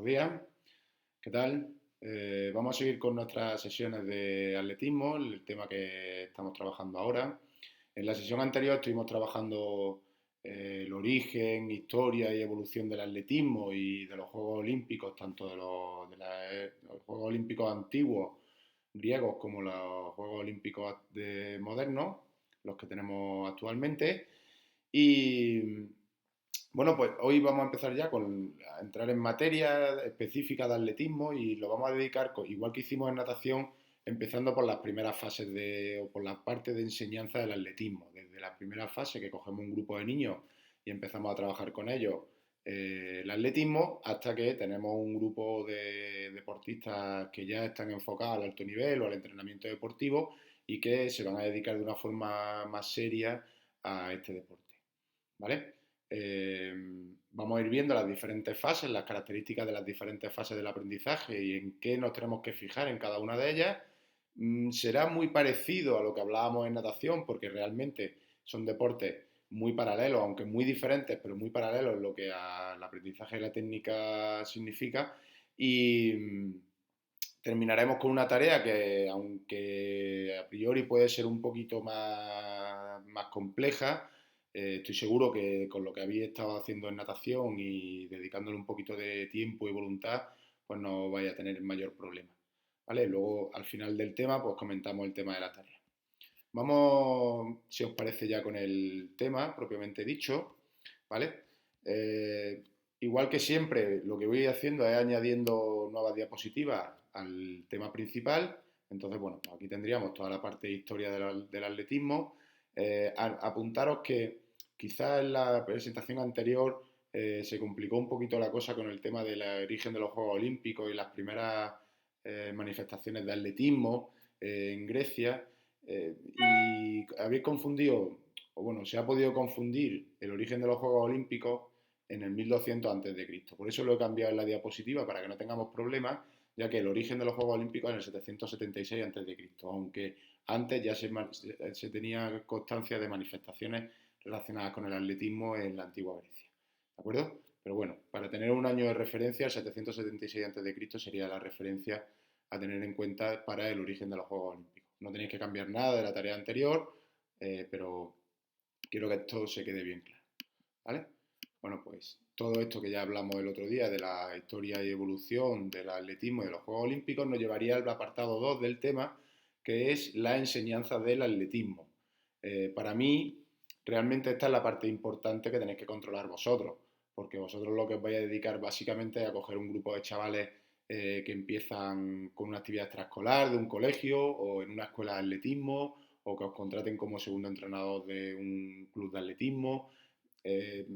Buenos días, ¿qué tal? Vamos a seguir con nuestras sesiones de atletismo, el tema que estamos trabajando ahora. En la sesión anterior estuvimos trabajando el origen, historia y evolución del atletismo y de los Juegos Olímpicos, tanto de los Juegos Olímpicos antiguos griegos como los Juegos Olímpicos modernos, los que tenemos actualmente. Y bueno, pues hoy vamos a empezar ya a entrar en materia específica de atletismo y lo vamos a dedicar, igual que hicimos en natación, empezando por las primeras fases o por la parte de enseñanza del atletismo. Desde la primera fase que cogemos un grupo de niños y empezamos a trabajar con ellos el atletismo, hasta que tenemos un grupo de deportistas que ya están enfocados al alto nivel o al entrenamiento deportivo y que se van a dedicar de una forma más seria a este deporte. ¿Vale? Eh, Vamos a ir viendo las diferentes fases, las características de las diferentes fases del aprendizaje y en qué nos tenemos que fijar en cada una de ellas. Será muy parecido a lo que hablábamos en natación, porque realmente son deportes muy paralelos, aunque muy diferentes, pero muy paralelos en lo que al aprendizaje de la técnica significa. Y terminaremos con una tarea que, aunque a priori puede ser un poquito más compleja, estoy seguro que con lo que habéis estado haciendo en natación y dedicándole un poquito de tiempo y voluntad, pues no vais a tener mayor problema. ¿Vale? Luego, al final del tema, pues comentamos el tema de la tarea. Vamos, si os parece, ya con el tema propiamente dicho, ¿vale? Eh, Igual que siempre, lo que voy haciendo es añadiendo nuevas diapositivas al tema principal. Entonces, bueno, pues aquí tendríamos toda la parte de historia del atletismo. Apuntaros que quizás en la presentación anterior se complicó un poquito la cosa con el tema del origen de los Juegos Olímpicos y las primeras manifestaciones de atletismo en Grecia. Y habéis confundido, o bueno, se ha podido confundir el origen de los Juegos Olímpicos en el 1200 a.C. Por eso lo he cambiado en la diapositiva para que no tengamos problemas, ya que el origen de los Juegos Olímpicos es en el 776 a.C., aunque antes ya se tenía constancia de manifestaciones relacionadas con el atletismo en la antigua Grecia. ¿De acuerdo? Pero bueno, para tener un año de referencia, el 776 a.C. sería la referencia a tener en cuenta para el origen de los Juegos Olímpicos. No tenéis que cambiar nada de la tarea anterior, pero quiero que esto se quede bien claro. ¿Vale? Bueno, pues todo esto que ya hablamos el otro día de la historia y evolución del atletismo y de los Juegos Olímpicos nos llevaría al apartado 2 del tema, que es la enseñanza del atletismo. Para mí, realmente esta es la parte importante que tenéis que controlar vosotros, porque vosotros lo que os vais a dedicar básicamente es a coger un grupo de chavales que empiezan con una actividad extraescolar de un colegio o en una escuela de atletismo o que os contraten como segundo entrenador de un club de atletismo. Eh,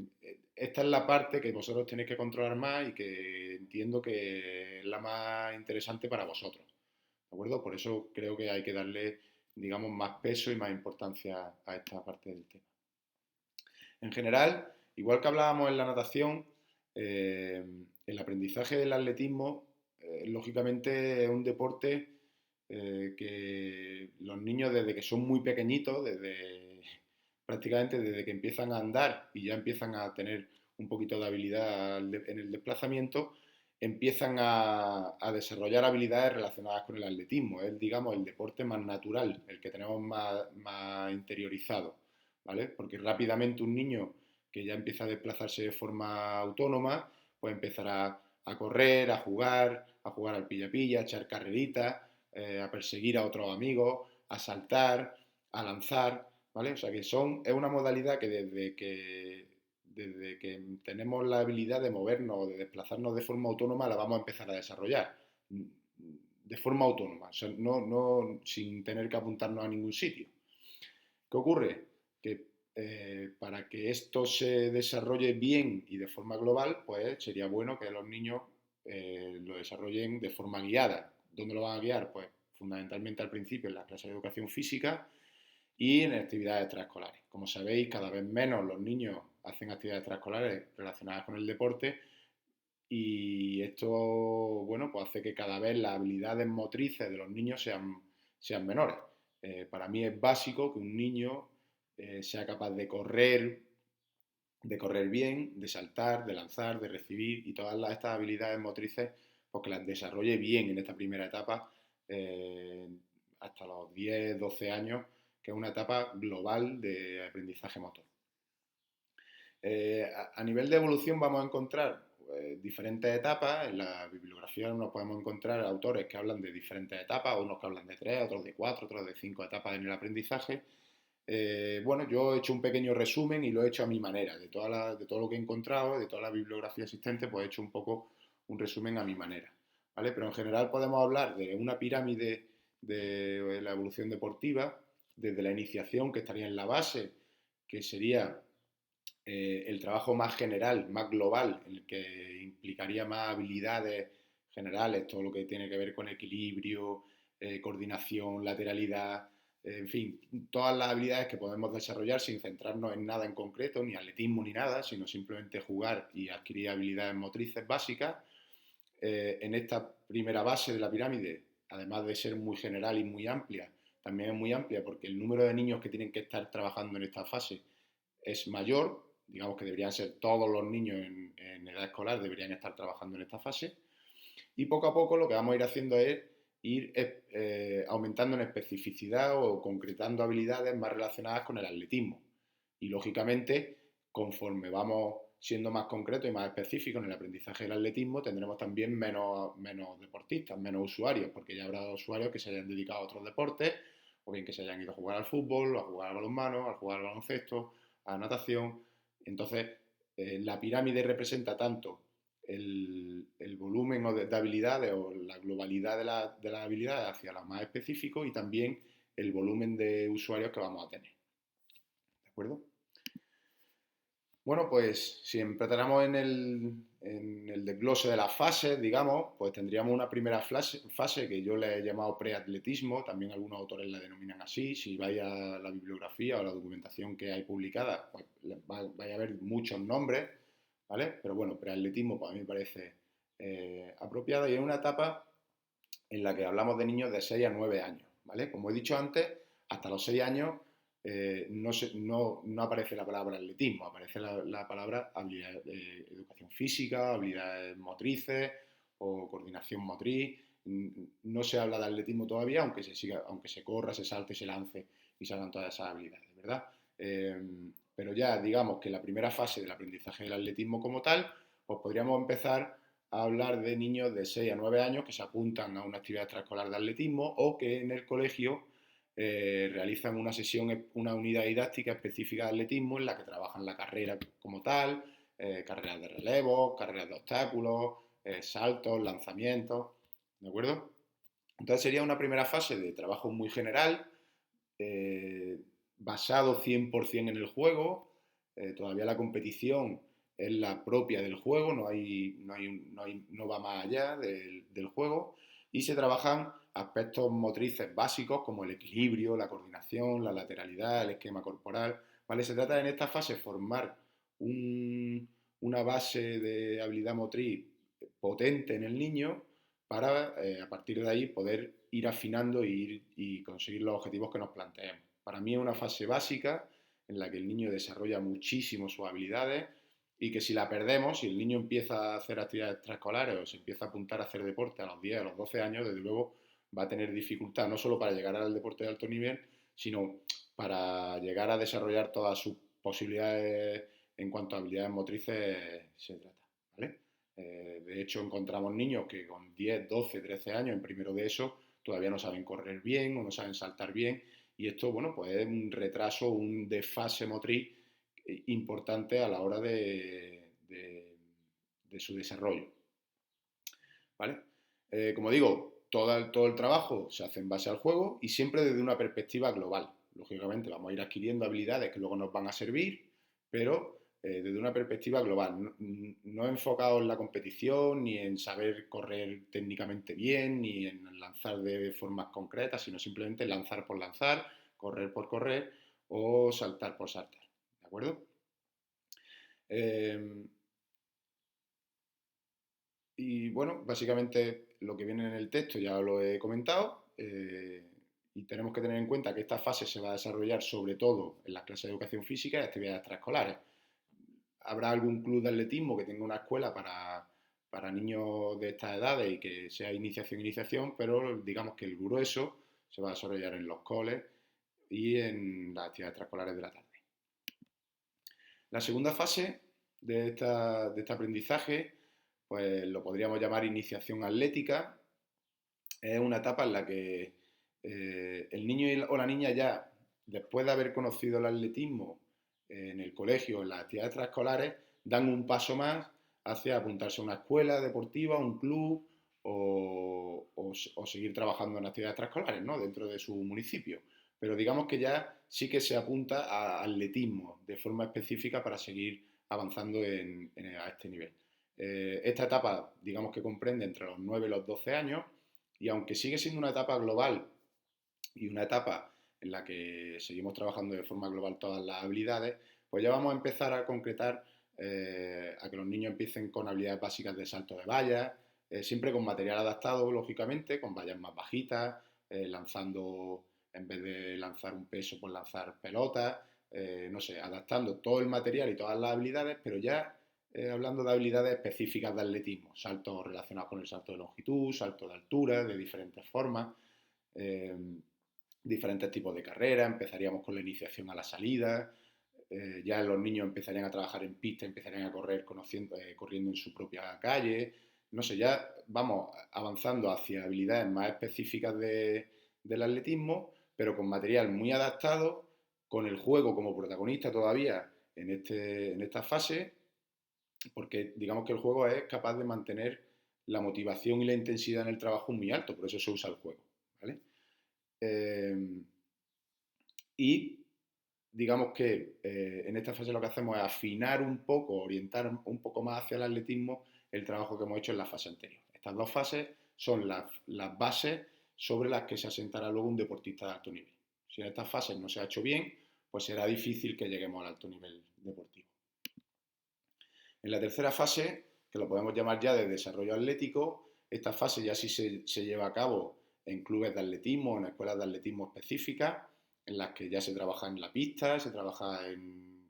Esta es la parte que vosotros tenéis que controlar más y que entiendo que es la más interesante para vosotros. ¿De acuerdo? Por eso creo que hay que darle, digamos, más peso y más importancia a esta parte del tema. En general, igual que hablábamos en la natación, el aprendizaje del atletismo, lógicamente, es un deporte que los niños desde que son muy pequeñitos, prácticamente desde que empiezan a andar y ya empiezan a tener un poquito de habilidad en el desplazamiento, empiezan a desarrollar habilidades relacionadas con el atletismo. Es, digamos, el deporte más natural, el que tenemos más interiorizado. ¿Vale? Porque rápidamente un niño que ya empieza a desplazarse de forma autónoma, pues empezará a correr, a jugar al pilla-pilla, a echar carreritas, a perseguir a otros amigos, a saltar, a lanzar, ¿vale? O sea que es una modalidad que desde que tenemos la habilidad de movernos o de desplazarnos de forma autónoma la vamos a empezar a desarrollar de forma autónoma, o sea, no sin tener que apuntarnos a ningún sitio. ¿Qué ocurre? Que para que esto se desarrolle bien y de forma global, pues sería bueno que los niños lo desarrollen de forma guiada. ¿Dónde lo van a guiar? Pues fundamentalmente al principio en la clase de educación física y en actividades extraescolares. Como sabéis, cada vez menos los niños hacen actividades extraescolares relacionadas con el deporte y esto, bueno, pues hace que cada vez las habilidades motrices de los niños sean menores. Para mí es básico que un niño sea capaz de correr de correr bien, de saltar, de lanzar, de recibir y todas estas habilidades motrices, pues que las desarrolle bien en esta primera etapa, eh, hasta los 10, 12 años, que es una etapa global de aprendizaje motor. A nivel de evolución vamos a encontrar diferentes etapas. En la bibliografía nos podemos encontrar autores que hablan de diferentes etapas, unos que hablan de 3, otros de 4, otros de 5 etapas en el aprendizaje. Bueno, yo he hecho un pequeño resumen y lo he hecho a mi manera. De todo lo que he encontrado, de toda la bibliografía existente, pues he hecho un poco un resumen a mi manera. ¿Vale? Pero en general podemos hablar de una pirámide de la evolución deportiva, desde la iniciación, que estaría en la base, que sería el trabajo más general, más global, en el que implicaría más habilidades generales, todo lo que tiene que ver con equilibrio, coordinación, lateralidad, en fin, todas las habilidades que podemos desarrollar sin centrarnos en nada en concreto, ni atletismo ni nada, sino simplemente jugar y adquirir habilidades motrices básicas. En esta primera base de la pirámide, además de ser muy general y muy amplia, también es muy amplia porque el número de niños que tienen que estar trabajando en esta fase es mayor, digamos que deberían ser todos los niños en edad escolar, deberían estar trabajando en esta fase, y poco a poco lo que vamos a ir haciendo es ir aumentando en especificidad o concretando habilidades más relacionadas con el atletismo. Y lógicamente, conforme vamos siendo más concretos y más específicos en el aprendizaje del atletismo, tendremos también menos deportistas, menos usuarios, porque ya habrá usuarios que se hayan dedicado a otros deportes, o bien que se hayan ido a jugar al fútbol, o a jugar al balonmano, a jugar al baloncesto, a natación. Entonces, la pirámide representa tanto el volumen de habilidades o la globalidad de las habilidades hacia lo más específico y también el volumen de usuarios que vamos a tener. ¿De acuerdo? Bueno, pues si empezáramos en el desglose de las fases, digamos, pues tendríamos una primera fase que yo le he llamado preatletismo, también algunos autores la denominan así. Si vais a la bibliografía o la documentación que hay publicada, pues vais a ver muchos nombres, ¿vale? Pero bueno, preatletismo pues a mí me parece apropiada y es una etapa en la que hablamos de niños de 6 a 9 años, ¿vale? Como he dicho antes, hasta los 6 años no aparece la palabra atletismo, aparece la palabra habilidad, educación física, habilidades motrices o coordinación motriz. No se habla de atletismo todavía, aunque se corra, se salte, se lance y se hagan todas esas habilidades, ¿verdad? Pero ya digamos que la primera fase del aprendizaje del atletismo como tal, pues podríamos empezar a hablar de niños de 6 a 9 años que se apuntan a una actividad extraescolar de atletismo o que en el colegio realizan una sesión, una unidad didáctica específica de atletismo en la que trabajan la carrera como tal, carreras de relevo, carreras de obstáculos, saltos, lanzamientos, ¿de acuerdo? Entonces sería una primera fase de trabajo muy general, eh, basado 100% en el juego. Todavía la competición es la propia del juego, no va más allá del juego, y se trabajan aspectos motrices básicos como el equilibrio, la coordinación, la lateralidad, el esquema corporal. ¿Vale? Se trata en esta fase de formar una base de habilidad motriz potente en el niño para a partir de ahí poder ir afinando y conseguir los objetivos que nos planteemos. Para mí es una fase básica en la que el niño desarrolla muchísimo sus habilidades y que si la perdemos, si el niño empieza a hacer actividades extraescolares o se empieza a apuntar a hacer deporte a los 10, a los 12 años, desde luego va a tener dificultad no solo para llegar al deporte de alto nivel, sino para llegar a desarrollar todas sus posibilidades en cuanto a habilidades motrices se trata. ¿Vale? De hecho, encontramos niños que con 10, 12, 13 años en primero de eso todavía no saben correr bien o no saben saltar bien y esto, bueno, pues es un retraso, un desfase motriz importante a la hora de su desarrollo. ¿Vale? Como digo, todo el trabajo se hace en base al juego y siempre desde una perspectiva global. Lógicamente vamos a ir adquiriendo habilidades que luego nos van a servir, pero desde una perspectiva global, no enfocado en la competición, ni en saber correr técnicamente bien, ni en lanzar de formas concretas, sino simplemente lanzar por lanzar, correr por correr o saltar por saltar. ¿De acuerdo? Y bueno, básicamente lo que viene en el texto ya lo he comentado y tenemos que tener en cuenta que esta fase se va a desarrollar sobre todo en las clases de educación física y actividades extraescolares. habrá algún club de atletismo que tenga una escuela para niños de estas edades y que sea iniciación, pero digamos que el grueso se va a desarrollar en los coles y en las actividades extraescolares de la tarde. La segunda fase de este aprendizaje, pues lo podríamos llamar iniciación atlética. Es una etapa en la que el niño o la niña ya, después de haber conocido el atletismo en el colegio, en las actividades extraescolares, dan un paso más hacia apuntarse a una escuela deportiva, un club o seguir trabajando en actividades extraescolares, ¿no? Dentro de su municipio. Pero digamos que ya sí que se apunta a atletismo de forma específica para seguir avanzando a este nivel. Esta etapa, digamos que comprende entre los 9 y los 12 años, y aunque sigue siendo una etapa global y una etapa en la que seguimos trabajando de forma global todas las habilidades, pues ya vamos a empezar a concretar a que los niños empiecen con habilidades básicas de salto de vallas, siempre con material adaptado, lógicamente, con vallas más bajitas, lanzando, en vez de lanzar un peso, pues lanzar pelotas, no sé, adaptando todo el material y todas las habilidades, pero ya hablando de habilidades específicas de atletismo, saltos relacionados con el salto de longitud, salto de altura, de diferentes formas, eh, diferentes tipos de carreras, empezaríamos con la iniciación a la salida, ya los niños empezarían a trabajar en pista, empezarían a correr corriendo en su propia calle, no sé, ya vamos avanzando hacia habilidades más específicas del atletismo, pero con material muy adaptado, con el juego como protagonista todavía en esta fase, porque digamos que el juego es capaz de mantener la motivación y la intensidad en el trabajo muy alto, por eso se usa el juego, ¿vale? Eh, y digamos que en esta fase lo que hacemos es afinar un poco, orientar un poco más hacia el atletismo el trabajo que hemos hecho en la fase anterior. Estas dos fases son las bases sobre las que se asentará luego un deportista de alto nivel. Si en estas fases no se ha hecho bien, pues será difícil que lleguemos al alto nivel deportivo. En la tercera fase, que lo podemos llamar ya de desarrollo atlético, esta fase ya sí se lleva a cabo en clubes de atletismo, en escuelas de atletismo específicas, en las que ya se trabaja en la pista, se trabaja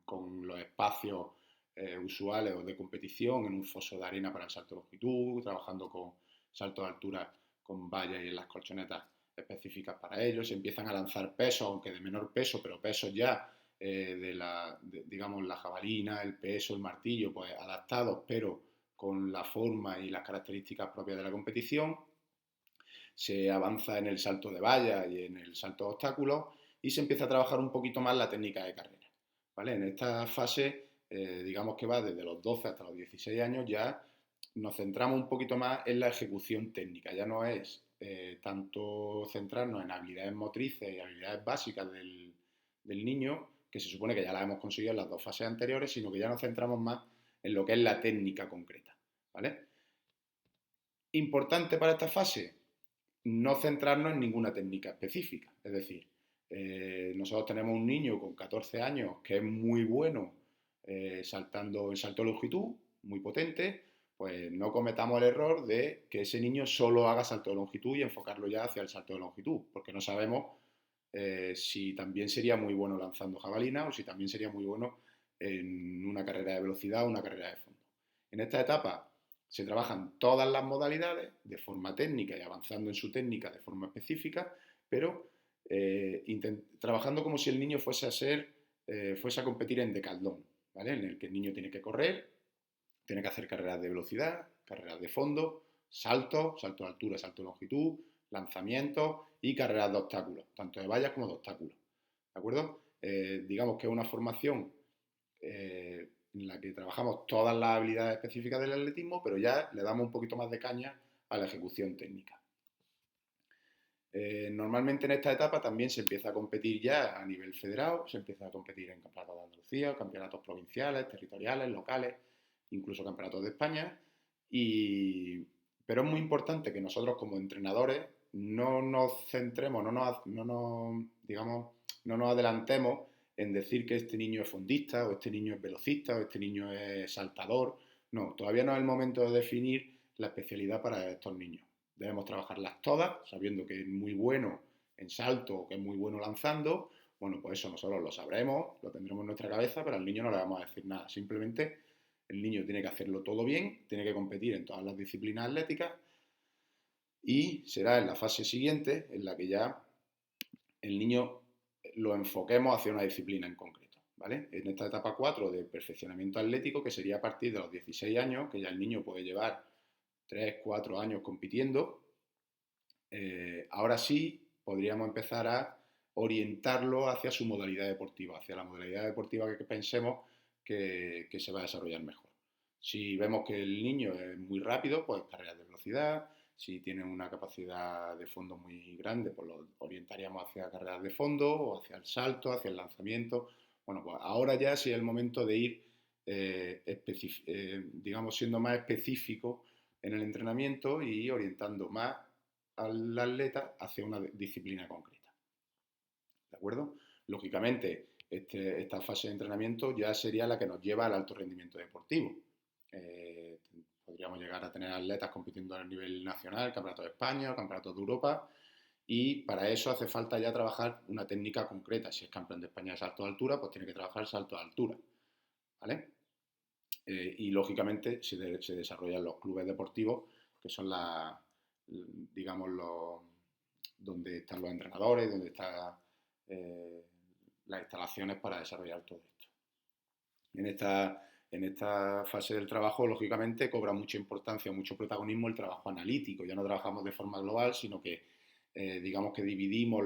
con los espacios usuales o de competición, en un foso de arena para el salto de longitud, trabajando con salto de altura con vallas y en las colchonetas específicas para ellos. Se empiezan a lanzar pesos, aunque de menor peso, pero pesos ya digamos, la jabalina, el peso, el martillo, pues adaptados, pero con la forma y las características propias de la competición. Se avanza en el salto de valla y en el salto de obstáculos y se empieza a trabajar un poquito más la técnica de carrera. ¿Vale? En esta fase, digamos que va desde los 12 hasta los 16 años, ya nos centramos un poquito más en la ejecución técnica. Ya no es tanto centrarnos en habilidades motrices y habilidades básicas del niño, que se supone que ya las hemos conseguido en las dos fases anteriores, sino que ya nos centramos más en lo que es la técnica concreta. ¿Vale? Importante para esta fase, no centrarnos en ninguna técnica específica. Es decir, nosotros tenemos un niño con 14 años que es muy bueno saltando en salto de longitud, muy potente, pues no cometamos el error de que ese niño solo haga salto de longitud y enfocarlo ya hacia el salto de longitud, porque no sabemos si también sería muy bueno lanzando jabalina o si también sería muy bueno en una carrera de velocidad o una carrera de fondo. En esta etapa se trabajan todas las modalidades de forma técnica y avanzando en su técnica de forma específica, pero trabajando como si el niño fuese a competir en decathlon, ¿vale? En el que el niño tiene que correr, tiene que hacer carreras de velocidad, carreras de fondo, salto de altura, salto de longitud, lanzamientos y carreras de obstáculos, tanto de vallas como de obstáculos. ¿De acuerdo? Digamos que es una formación en la que trabajamos todas las habilidades específicas del atletismo, pero ya le damos un poquito más de caña a la ejecución técnica. Normalmente en esta etapa también se empieza a competir ya a nivel federado, se empieza a competir en campeonatos de Andalucía, campeonatos provinciales, territoriales, locales, incluso campeonatos de España, pero es muy importante que nosotros como entrenadores no nos centremos, digamos, no nos adelantemos en decir que este niño es fondista, o este niño es velocista, o este niño es saltador. No, todavía no es el momento de definir la especialidad para estos niños. Debemos trabajarlas todas, sabiendo que es muy bueno en salto o que es muy bueno lanzando. Bueno, pues eso nosotros lo sabremos, lo tendremos en nuestra cabeza, pero al niño no le vamos a decir nada. Simplemente El niño tiene que hacerlo todo bien, tiene que competir en todas las disciplinas atléticas y será en la fase siguiente en la que ya el niño lo enfoquemos hacia una disciplina en concreto, ¿vale? En esta etapa 4 de perfeccionamiento atlético, que sería a partir de los 16 años, que ya el niño puede llevar 3, 4 años compitiendo, ahora sí podríamos empezar a orientarlo hacia su modalidad deportiva, hacia la modalidad deportiva que pensemos que se va a desarrollar mejor. Si vemos que el niño es muy rápido, pues carreras de velocidad. Si tiene una capacidad de fondo muy grande, pues lo orientaríamos hacia carreras de fondo o hacia el salto, hacia el lanzamiento. Bueno, pues ahora ya sí es el momento de ir, digamos, siendo más específico en el entrenamiento y orientando más al atleta hacia una disciplina concreta. ¿De acuerdo? Lógicamente, esta fase de entrenamiento ya sería la que nos lleva al alto rendimiento deportivo. Podríamos llegar a tener atletas compitiendo a nivel nacional, campeonato de España, campeonato de Europa, y para eso hace falta ya trabajar una técnica concreta. Si es campeón de España de salto de altura, pues tiene que trabajar salto de altura, ¿vale? Y lógicamente se desarrollan los clubes deportivos, que son digamos, donde están los entrenadores, donde están las instalaciones para desarrollar todo esto. En esta fase del trabajo, lógicamente, cobra mucha importancia, mucho protagonismo el trabajo analítico. Ya no trabajamos de forma global, sino que digamos que dividimos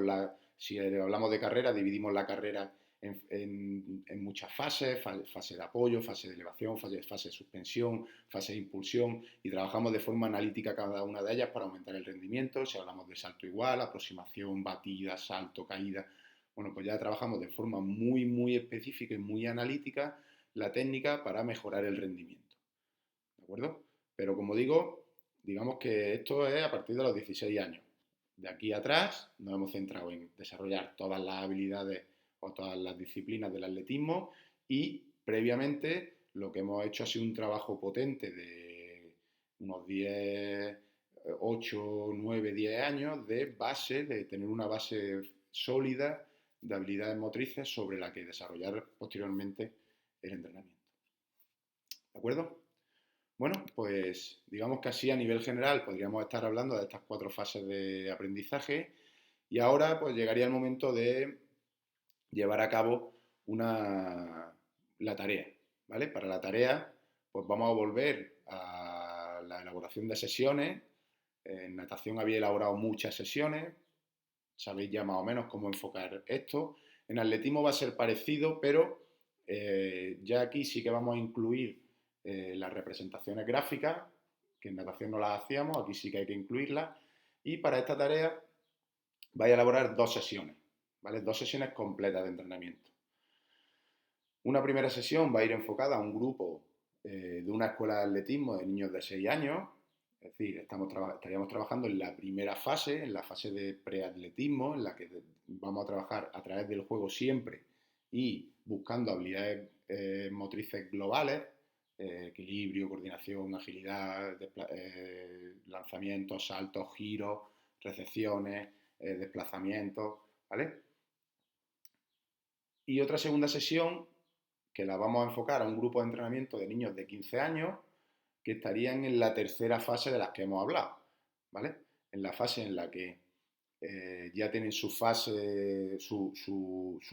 si hablamos de carrera, dividimos la carrera en muchas fases, fase de apoyo, fase de elevación, fase de suspensión, fase de impulsión, y trabajamos de forma analítica cada una de ellas para aumentar el rendimiento. Si hablamos de salto igual, aproximación, batida, salto, caída, bueno, pues ya trabajamos de forma muy, muy específica y muy analítica la técnica para mejorar el rendimiento. ¿De acuerdo? Pero como digo, digamos que esto es a partir de los 16 años. De aquí atrás nos hemos centrado en desarrollar todas las habilidades o todas las disciplinas del atletismo y previamente lo que hemos hecho ha sido un trabajo potente de unos 10, 8, 9, 10 años de base, de tener una base sólida de habilidades motrices sobre la que desarrollar posteriormente el entrenamiento. ¿De acuerdo? Bueno, pues digamos que así a nivel general podríamos estar hablando de estas 4 fases de aprendizaje y ahora pues llegaría el momento de llevar a cabo la tarea, ¿vale? Para la tarea pues vamos a volver a la elaboración de sesiones. En natación había elaborado muchas sesiones, sabéis ya más o menos cómo enfocar esto. En atletismo va a ser parecido, pero ya aquí sí que vamos a incluir las representaciones gráficas, que en natación no las hacíamos, aquí sí que hay que incluirlas. Y para esta tarea vais a elaborar 2 sesiones, ¿vale? 2 sesiones completas de entrenamiento. Una primera sesión va a ir enfocada a un grupo de una escuela de atletismo de niños de 6 años, es decir, estaríamos trabajando en la primera fase, en la fase de preatletismo, en la que vamos a trabajar a través del juego siempre y buscando habilidades motrices globales, equilibrio, coordinación, agilidad, lanzamientos, saltos, giros, recepciones, desplazamientos, ¿vale? Y otra segunda sesión que la vamos a enfocar a un grupo de entrenamiento de niños de 15 años que estarían en la tercera fase de las que hemos hablado, ¿vale? En la fase en la que ya tienen su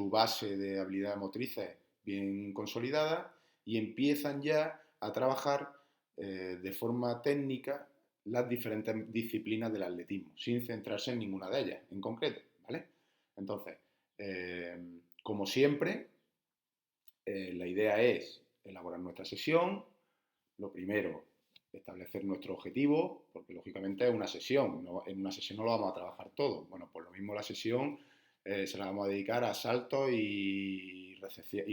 base de habilidades motrices bien consolidada y empiezan ya a trabajar de forma técnica las diferentes disciplinas del atletismo, sin centrarse en ninguna de ellas en concreto, ¿vale? Entonces, como siempre, la idea es elaborar nuestra sesión. Lo primero, establecer nuestro objetivo, porque lógicamente es una sesión, en una sesión no lo vamos a trabajar todo. Bueno, pues lo mismo la sesión se la vamos a dedicar a saltos y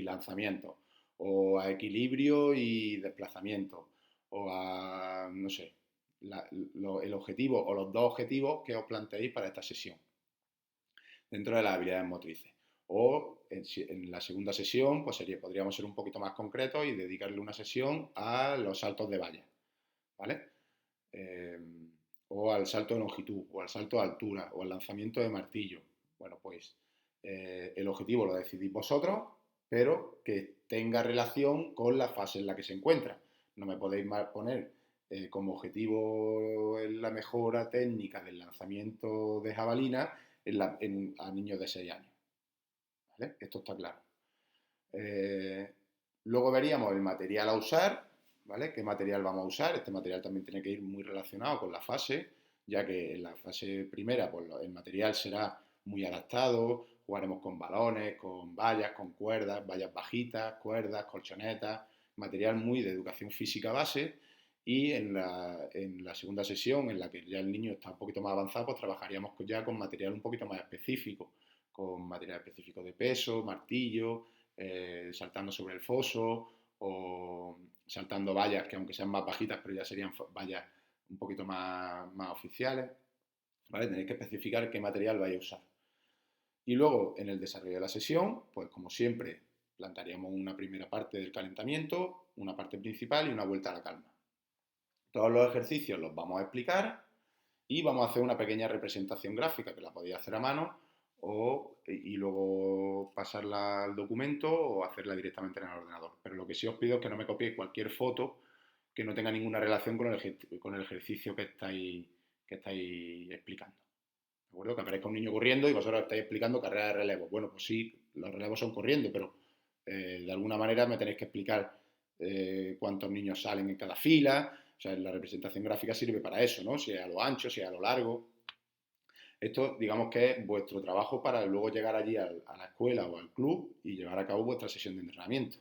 lanzamiento, o a equilibrio y desplazamiento, o a, no sé, el objetivo o los 2 objetivos que os planteéis para esta sesión, dentro de las habilidades motrices. O en la segunda sesión, pues podríamos ser un poquito más concretos y dedicarle una sesión a los saltos de valla, ¿vale? O al salto de longitud, o al salto de altura, o al lanzamiento de martillo. Bueno, pues el objetivo lo decidís vosotros, pero que tenga relación con la fase en la que se encuentra. No me podéis poner como objetivo la mejora técnica del lanzamiento de jabalina a niños de 6 años. ¿Vale? Esto está claro. Eh, Luego veríamos el material a usar, ¿vale? ¿Qué material vamos a usar? Este material también tiene que ir muy relacionado con la fase, ya que en la fase primera pues, el material será muy adaptado, jugaremos con balones, con vallas, con cuerdas, vallas bajitas, cuerdas, colchonetas, material muy de educación física base. Y en la segunda sesión, en la que ya el niño está un poquito más avanzado, pues trabajaríamos ya con material un poquito más específico, con material específico de peso, martillo, saltando sobre el foso o saltando vallas que aunque sean más bajitas, pero ya serían vallas un poquito más oficiales. ¿Vale? Tenéis que especificar qué material vais a usar. Y luego, en el desarrollo de la sesión, pues como siempre, plantearíamos una primera parte del calentamiento, una parte principal y una vuelta a la calma. Todos los ejercicios los vamos a explicar y vamos a hacer una pequeña representación gráfica que la podéis hacer a mano y luego pasarla al documento o hacerla directamente en el ordenador. Pero lo que sí os pido es que no me copiéis cualquier foto que no tenga ninguna relación con el ejercicio que estáis explicando. ¿De acuerdo? Que aparezca un niño corriendo y vosotros estáis explicando carrera de relevos. Bueno, pues sí, los relevos son corriendo, pero de alguna manera me tenéis que explicar cuántos niños salen en cada fila. O sea, la representación gráfica sirve para eso, ¿no? Si es a lo ancho, si es a lo largo. Esto, digamos que es vuestro trabajo para luego llegar allí a la escuela o al club y llevar a cabo vuestra sesión de entrenamiento.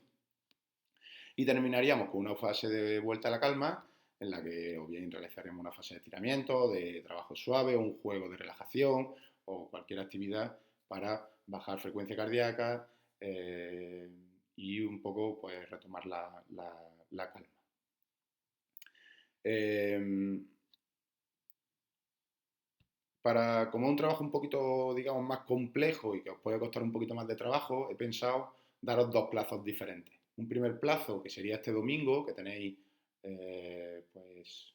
Y terminaríamos con una fase de vuelta a la calma, en la que o bien realizaremos una fase de estiramiento, de trabajo suave, un juego de relajación o cualquier actividad para bajar frecuencia cardíaca y un poco pues, retomar la calma. Como un trabajo un poquito, digamos, más complejo y que os puede costar un poquito más de trabajo, he pensado daros dos plazos diferentes. Un primer plazo, que sería este domingo, que tenéis, pues,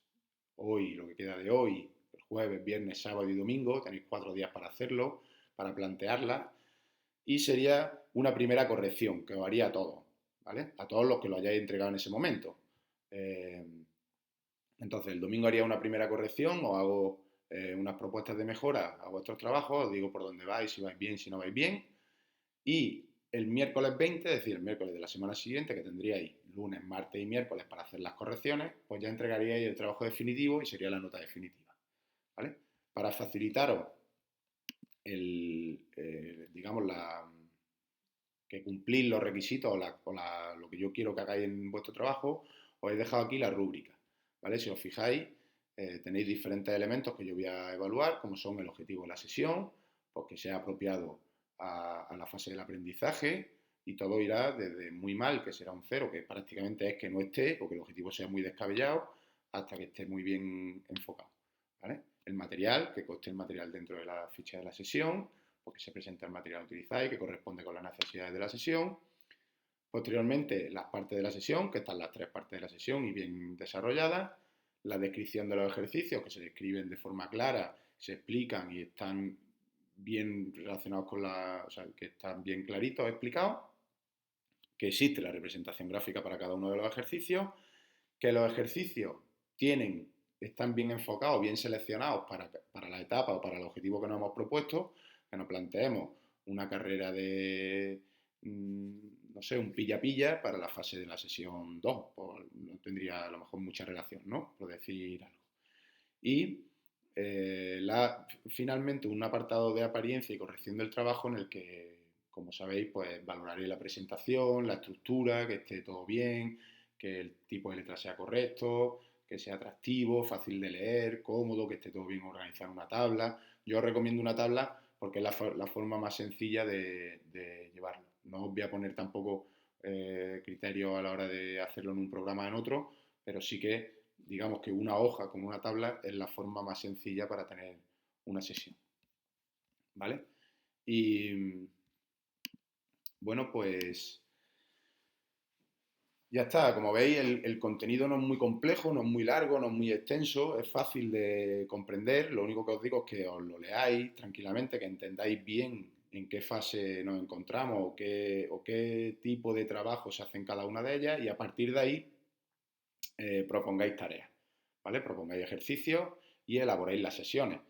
hoy, lo que queda de hoy, el jueves, viernes, sábado y domingo, tenéis 4 días para hacerlo, para plantearla, y sería una primera corrección, que os haría a todos, ¿vale? A todos los que lo hayáis entregado en ese momento. Entonces, el domingo haría una primera corrección, os hago unas propuestas de mejora a vuestros trabajos, os digo por dónde vais, si vais bien, si no vais bien. Y el miércoles 20, es decir, el miércoles de la semana siguiente, que tendríais lunes, martes y miércoles para hacer las correcciones, pues ya entregaríais el trabajo definitivo y sería la nota definitiva. ¿Vale? Para facilitaros digamos, que cumplís los requisitos lo que yo quiero que hagáis en vuestro trabajo, os he dejado aquí la rúbrica. ¿Vale? Si os fijáis, tenéis diferentes elementos que yo voy a evaluar, como son el objetivo de la sesión, pues que sea apropiado a la fase del aprendizaje, y todo irá desde muy mal, que será un cero, que prácticamente es que no esté, o que el objetivo sea muy descabellado, hasta que esté muy bien enfocado. ¿Vale? El material, que conste el material dentro de la ficha de la sesión, porque se presenta el material a utilizar y que corresponde con las necesidades de la sesión. Posteriormente, las partes de la sesión, que están las 3 partes de la sesión y bien desarrolladas. La descripción de los ejercicios, que se describen de forma clara, se explican y están bien relacionados con o sea, que están bien claritos, explicados. Que existe la representación gráfica para cada uno de los ejercicios. Que los ejercicios están bien enfocados, bien seleccionados para la etapa o para el objetivo que nos hemos propuesto, que nos planteemos una carrera de, no sé, un pilla-pilla para la fase de la sesión 2, pues no tendría a lo mejor mucha relación, ¿no? Por decir algo. Y finalmente un apartado de apariencia y corrección del trabajo en el que, como sabéis, pues valoraré la presentación, la estructura, que esté todo bien, que el tipo de letra sea correcto, que sea atractivo, fácil de leer, cómodo, que esté todo bien organizado en una tabla. Yo os recomiendo una tabla porque es la forma más sencilla de llevarlo. No os voy a poner tampoco criterios a la hora de hacerlo en un programa o en otro, pero sí que digamos que una hoja con una tabla es la forma más sencilla para tener una sesión. ¿Vale? Y bueno, pues ya está. Como veis, el contenido no es muy complejo, no es muy largo, no es muy extenso, es fácil de comprender. Lo único que os digo es que os lo leáis tranquilamente, que entendáis bien en qué fase nos encontramos o qué tipo de trabajo se hace en cada una de ellas y a partir de ahí propongáis tareas, ¿vale? Propongáis ejercicios y elaboréis las sesiones.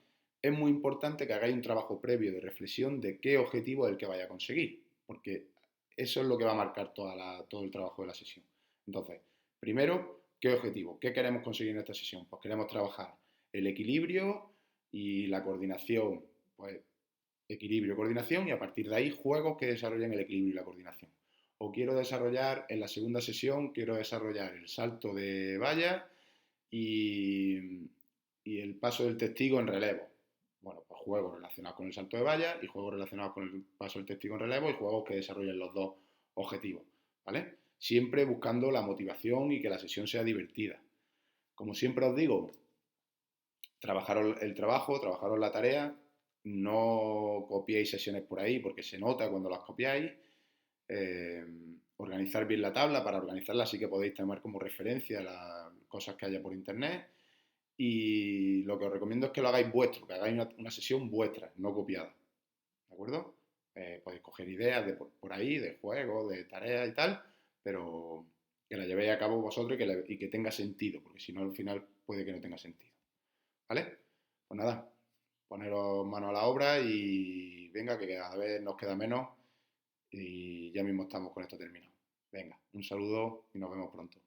Es muy importante que hagáis un trabajo previo de reflexión de qué objetivo es el que vaya a conseguir, porque eso es lo que va a marcar todo el trabajo de la sesión. Entonces, primero, ¿qué objetivo? ¿Qué queremos conseguir en esta sesión? Pues queremos trabajar el equilibrio y la coordinación, pues equilibrio, coordinación y a partir de ahí juegos que desarrollen el equilibrio y la coordinación. O quiero desarrollar, en la segunda sesión, quiero desarrollar el salto de valla y, y el paso del testigo en relevo. Bueno, pues juegos relacionados con el salto de valla y juegos relacionados con el paso del testigo en relevo y juegos que desarrollen los dos objetivos, ¿vale? Siempre buscando la motivación y que la sesión sea divertida. Como siempre os digo, trabajaros el trabajo, trabajaros la tarea, no copiéis sesiones por ahí porque se nota cuando las copiáis. Eh, Organizar bien la tabla, para organizarla sí que podéis tomar como referencia las cosas que haya por internet y lo que os recomiendo es que lo hagáis vuestro, que hagáis una sesión vuestra, no copiada, ¿de acuerdo? Podéis coger ideas de por ahí, de juegos, de tareas y tal, pero que la llevéis a cabo vosotros y que tenga sentido, porque si no al final puede que no tenga sentido. ¿Vale? Pues nada, poneros mano a la obra y venga, que cada vez nos queda menos y ya mismo estamos con esto terminado. Venga, un saludo y nos vemos pronto.